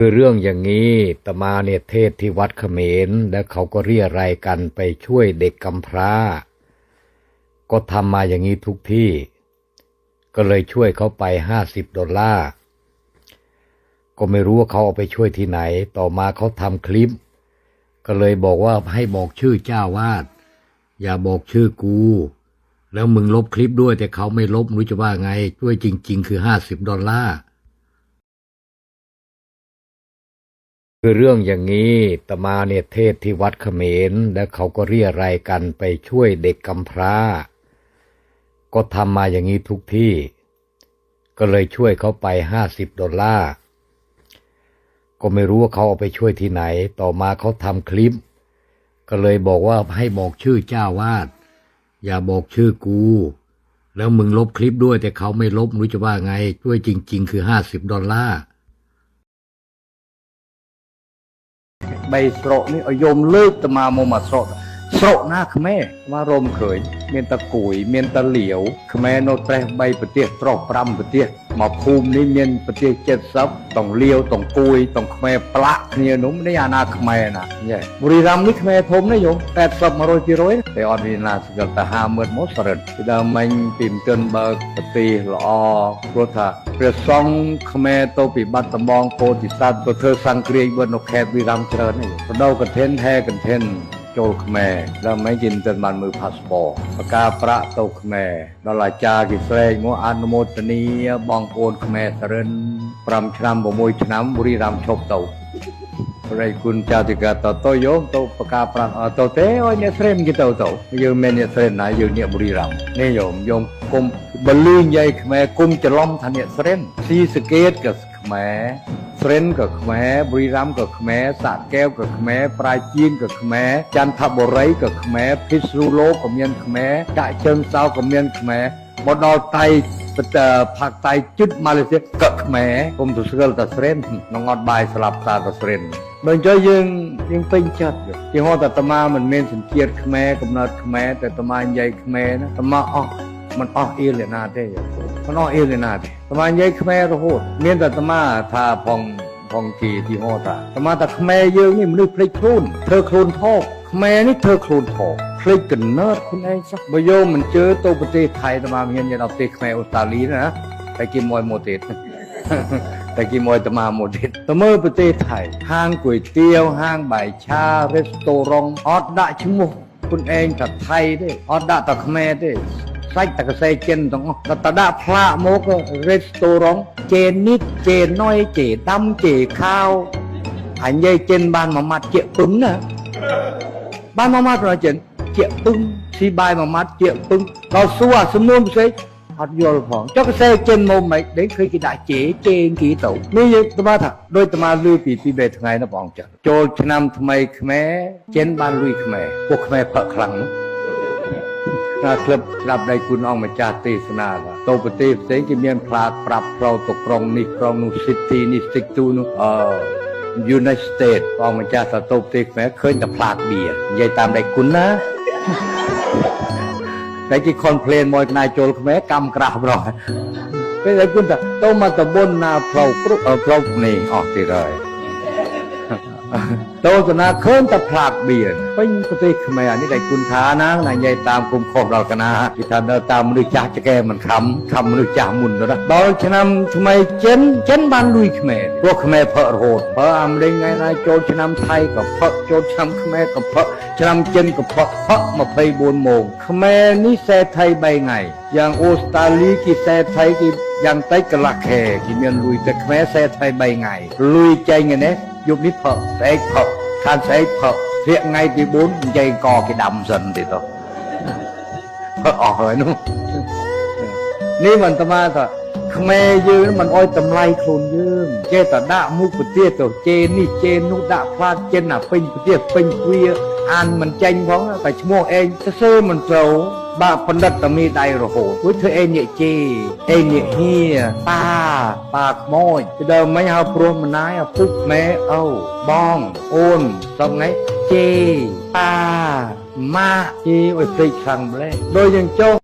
คือเรื่องอย่างนี้ตมาเนี่ยเทศที่วัดเขมรแล้วเขาก็เรียรายกันไปช่วยเด็กกำพร้าก็ทำมาอย่างนี้ทุกที่ก็เลยช่วยเขาไป$50ก็ไม่รู้ว่าเขาเอาไปช่วยที่ไหนต่อมาเขาทำคลิปก็เลยบอกว่าให้บอกชื่อเจ้าวาดอย่าบอกชื่อกูแล้วมึงลบคลิปด้วยแต่เขาไม่ลบรู้จะว่าไงช่วยจริงๆคือ$50คือเรื่องอย่างนี้ตมาเนี่ยเทศที่วัดเขมรแล้วเขาก็เรียรายกันไปช่วยเด็กกำพร้าก็ทำมาอย่างนี้ทุกที่ก็เลยช่วยเขาไป$50ก็ไม่รู้ว่าเขาเอาไปช่วยที่ไหนต่อมาเขาทำคลิปก็เลยบอกว่าให้บอกชื่อเจ้าวาดอย่าบอกชื่อกูแล้วมึงลบคลิปด้วยแต่เขาไม่ลบรู้จะว่าไงช่วยจริงๆคือ$50បីស្រកនេះឲ្យយមលើកទៅមកមកស្រកណាខ្មែរមករមឃើញមានតគួយមានតលាវខ្មែរនៅត្រេះ3ប្រទេសប្រុស5ប្រទេសមកភូមិនេះមានប្រទេស70តងលាវតងគួយតងខ្មែរផ្លាក់គ្នានោះនេះអាណាខ្មែរណាយេបុរីរ៉ាំនេះខ្មែរធំណាយម80-100%តែអត់មានណាស្គាល់តែ50,000មកសរិទ្ធពីដើមមិញពីមិនទាន់បើកប្រទេសល្អព្រោះថាព្រះសង្ឃខ្មែរទៅពីបាត់ដំបងពោធិសត្វទៅធ្វើសង្គ្រាមវត្តនៅខេត្តវិរំច្រើននេះបដោកឋិនហែកឋិនចូលខ្មែរដល់មិនជាមិនទាន់បានមើលផាសពតបកាប្រាក់ទៅខ្មែរដល់អាចារ្យគេស្រែកមកអនុមោទនីបងប្អូនខ្មែរសរិន5ឆ្នាំ6ឆ្នាំបុរីរ៉ាំឈប់ទៅប្រៃគុណចាតិកាតយោមទៅបកាប្រាក់ទៅទេអើយអ្នកស្រីគេទៅយើងមានអ្នកស្រីណាយើងអ្នកបុរីរ៉ាំនេះយោមគុំបលឺនិយាយខ្មែរគុំច្រឡំថាអ្នកស្រីស៊ីសកេតក៏ខ្មែរស្រិនក៏ខ្មែរបុរីរ៉ាំក៏ខ្មែរសាកែវក៏ខ្មែរប្រាជាងក៏ខ្មែរចន្ទបុរីក៏ខ្មែរភិស្រុលោកក៏មានខ្មែរកាក់ជើងសៅក៏មានខ្មែរមកដល់ថៃផាកថៃជិតម៉ាឡេស៊ីក៏ខ្មែរគុំទៅស្គាល់តែស្រិននឹងអត់បាយស្លាប់តាតែស្រិនដូចចុះយើងពេញចិត្តជាហោតែអាត្មាមិនមានសញ្ជាតិខ្មែរកំណត់ខ្មែរតែអាត្មានិយាយខ្មែរណាអាត្មាអស់มันអស់អៀលណាទេมันអស់អៀលណាទេអាត្មានិយាយខ្មែររហូតមានតែអាត្មាថាផងជាទីហោតាអាត្មាថាខ្មែរយើងនេះមនុស្សភ្លេចខ្លួនធ្វើខ្លួនថោកខ្មែរនេះធ្វើខ្លួនថោកភ្លេចកណើតខ្លួនឯងសោះបើយកមិនជឿទៅប្រទេសថៃអាត្មាមានដល់ប្រទេសខ្មែរអូស្ត្រាលីណាតែគេមកទៀតតែគេមកអាត្មាមកទៀតទៅមើលប្រទេសថៃហាងก๋วยเตี๋ยวហាងបាយឆារេស្តូរ៉ុងអត់ដាក់ឈ្មោះខ្លួនឯងថាថៃទេអត់ដាក់តែខ្មែរទេសាច់តកសែចិនទាំងអស់តែដាក់ផ្លាកមករេស្តូរ៉ុងចេនិតចេណុយចេដាំចេខាវអញនិយាយចិនបានមួយម៉ាត់ជាពឹងណាបានមួយម៉ាត់ប្រចិនជាពឹងស៊ីបាយមួយម៉ាត់ជាពឹងដល់សួរសំនួរផ្សេងអត់យល់ផងចុះកសែចិនមកមិនដេកឃើញគេដាក់ចេគេទៅនេះយើងស្មាថាដោយអាត្មាលឺពី2-3ថ្ងៃណាបងចាស់ចូលឆ្នាំថ្មីខ្មែរចិនបានលុយខ្មែរពួកខ្មែរផឹកខ្លាំងណាក្លឹបស្ដាប់ដៃគុណអង្គម្ចាស់ទេសនាទៅប្រទេសផ្សេងគេមានផ្លាកប្រាប់ផ្លូវទៅក្រុងនេះក្រុងនោះ city នេះ stick to នោះUnited States អង្គម្ចាស់ទៅប្រទេសខ្មែរឃើញតែផ្លាកបៀនិយាយតាមដៃគុណណាតែគេ complain មកណៃចូលខ្មែរកម្មក្រាស់ប្រោះពេលដៃគុណថាទៅមកតបុនណាផ្លូវគ្រប់ផ្លូវនេះអស់ទៀតហើយតោសនាឃើញតែផ្លាកបៀពេញប្រទេសខ្មែរនេះដៃគុណថាណានិយាយតាមគុំខុសដល់កណាគេថានៅតាមមនុស្សចាស់ចកែមិនខំមនុស្សចាស់មុនទៅដល់ឆ្នាំថ្មីចិនបានលុយខ្មែរព្រោះខ្មែរផឹករហូតបើអាមេរិកថ្ងៃណាចូលឆ្នាំថៃក៏ផឹកចូលឆ្នាំខ្មែរក៏ផឹកឆ្នាំចិនក៏ផឹក24ម៉ោងខ្មែរនេះសេថៃ3ថ្ងៃយ៉ាងអូស្ត្រាលីគេសេថៃគេយ៉ាងតិចកន្លះខែគេមានលុយតែខ្មែរសេថៃ3ថ្ងៃលុយចេញនេះយប់នេះផឹកស្អែកផឹកខានស្អែកផឹកធៀកថ្ងៃទី4និយាយកគេដាំសិនទៀតទៅផឹកអស់ហើយនោះនេះមិនអាត្មាថាខ្មែរយើងមិនអោយតម្លៃខ្លួនយើងចេះតែដាក់មុខប្រទេសទៅជេរនេះជេរនោះដាក់ផ្លាតចិនអាពេញប្រទេសពេញទ្វាអានមិនចាញ់ផងតែឈ្មោះឯងសរសេរមិនត្រូវបាក់បណ្ឌិតតែមានដៃរហូតព្រោះធ្វើឯងនិយាយជេរឯងនិយាយហៀប៉ាខ្មោចពីដើមមិញហៅព្រោះម្នាយឪពុកម៉ែឪបងអូនសងនេះជេរប៉ាម៉ាក់ជេរឲ្យភ្លេចខាងម្លេះដូចយើងចុះ